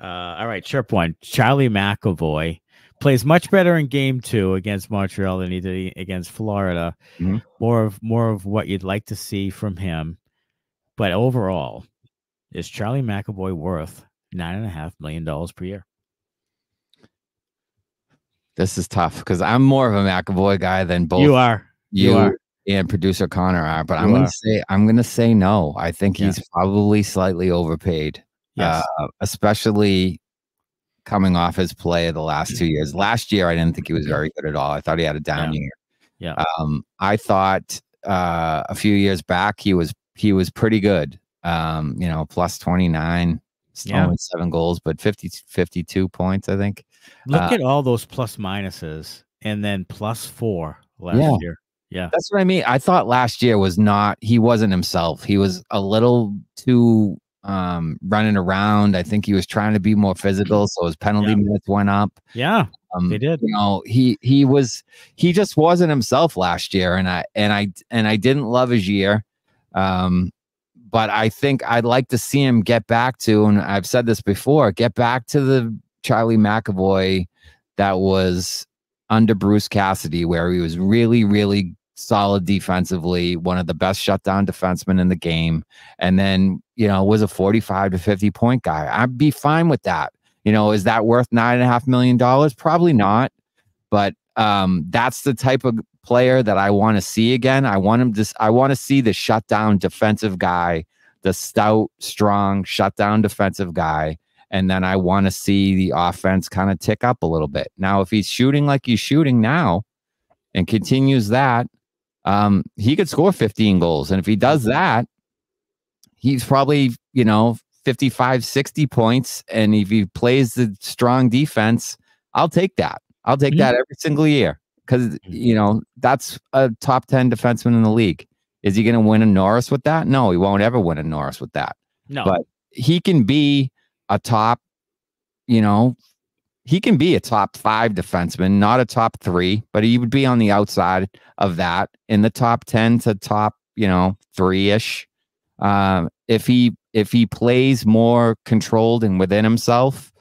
All right, chirp one. Charlie McAvoy plays much better in game 2 against Montreal than he did against Florida. Mm-hmm. More of what you'd like to see from him. But overall, is Charlie McAvoy worth $9.5 million per year? This is tough because I'm more of a McAvoy guy than both you are and producer Connor are. But I'm gonna say no. I think he's probably slightly overpaid. Yes. Especially coming off his play of the last 2 years. Last year, I didn't think he was very good at all. I thought he had a down year. Yeah. I thought a few years back he was pretty good. Plus 29, only 7 goals, but 52 points, I think. Look at all those plus minuses and then +4 last year. Yeah. That's what I mean. I thought last year he wasn't himself. He was a little too running around. I think he was trying to be more physical, so his penalty minutes went up. Yeah. They did. He just wasn't himself last year, and I didn't love his year. But I think I'd like to see him get back to, and I've said this before, get back to the Charlie McAvoy that was under Bruce Cassidy, where he was really, really solid defensively, one of the best shutdown defensemen in the game, and then was a 45 to 50 point guy. I'd be fine with that. Is that worth $9.5 million? Probably not, but that's the type of player that I want to see again. I want to see the shutdown defensive guy, the stout, strong shutdown defensive guy, and then I want to see the offense kind of tick up a little bit. Now, if he's shooting like he's shooting now and continues that, he could score 15 goals. And if he does that, he's probably, 55, 60 points. And if he plays the strong defense, I'll take that. I'll take that every single year because, that's a top 10 defenseman in the league. Is he going to win a Norris with that? No, he won't ever win a Norris with that. No. But he can be a top, he can be a top 5 defenseman, not a top 3, but he would be on the outside of that in the top 10 to top, 3-ish. If he plays more controlled and within himself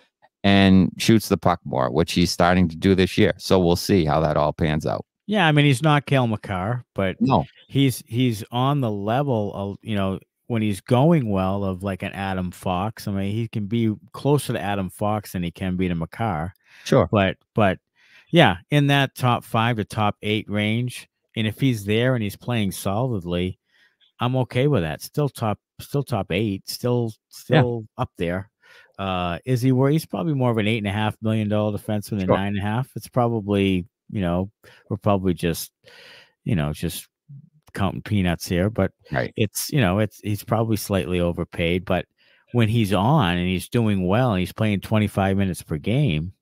and shoots the puck more, which he's starting to do this year. So we'll see how that all pans out. Yeah, I mean, he's not Cale Makar, but no, he's on the level of, when he's going well, of like an Adam Fox. I mean, he can be closer to Adam Fox than he can be to Makar. Sure. But yeah, in that top 5 to top 8 range. And if he's there and he's playing solidly, I'm okay with that. Still top 8, still up there. Is he where he's probably more of an $8.5 million defenseman than 9.5? It's probably, we're probably just counting peanuts here, but right. He's probably slightly overpaid. But when he's on and he's doing well and he's playing 25 minutes per game,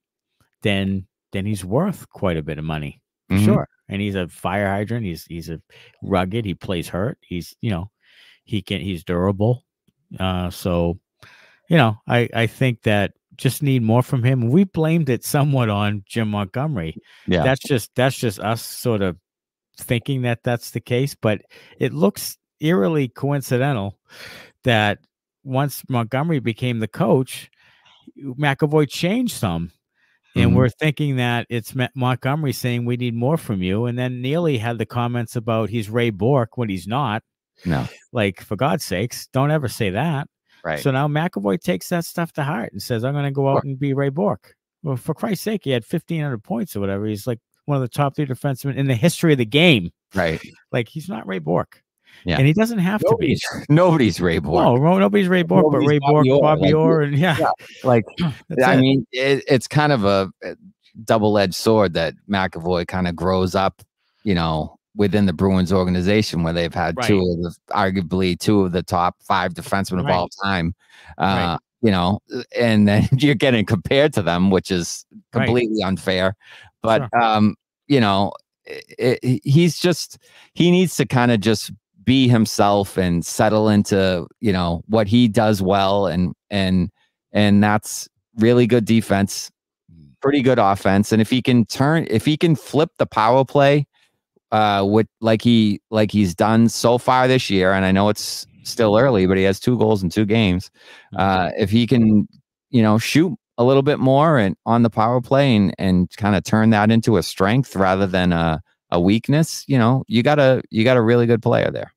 then he's worth quite a bit of money. Sure. And he's a fire hydrant. He's a rugged. He plays hurt. He's he's durable. So I think that just need more from him. We blamed it somewhat on Jim Montgomery. Yeah, that's just us sort of thinking that that's the case, but it looks eerily coincidental that once Montgomery became the coach, McAvoy changed some. And we're thinking that it's Montgomery saying we need more from you. And then Neely had the comments about he's Ray Bourque when he's not. No. Like, for God's sakes, don't ever say that. Right. So now McAvoy takes that stuff to heart and says, I'm going to go out and be Ray Bourque. Well, for Christ's sake, he had 1,500 points or whatever. He's like one of the top 3 defensemen in the history of the game. Right. Like, he's not Ray Bourque. Yeah. And he doesn't have to be. Nobody's Ray Bourque. No, nobody's Ray Bourque, but Ray Bourque, Bobby Orr, and like, I mean, it's kind of a double-edged sword that McAvoy kind of grows up, within the Bruins organization where they've had arguably two of the top 5 defensemen of all time. And then you're getting compared to them, which is completely unfair. But he needs to kind of just be himself and settle into what he does well, and that's really good defense, pretty good offense. And if he can flip the power play with like he's done so far this year, and I know it's still early, but he has 2 goals in 2 games. If he can shoot a little bit more and on the power play and kind of turn that into a strength rather than a weakness, you got a really good player there.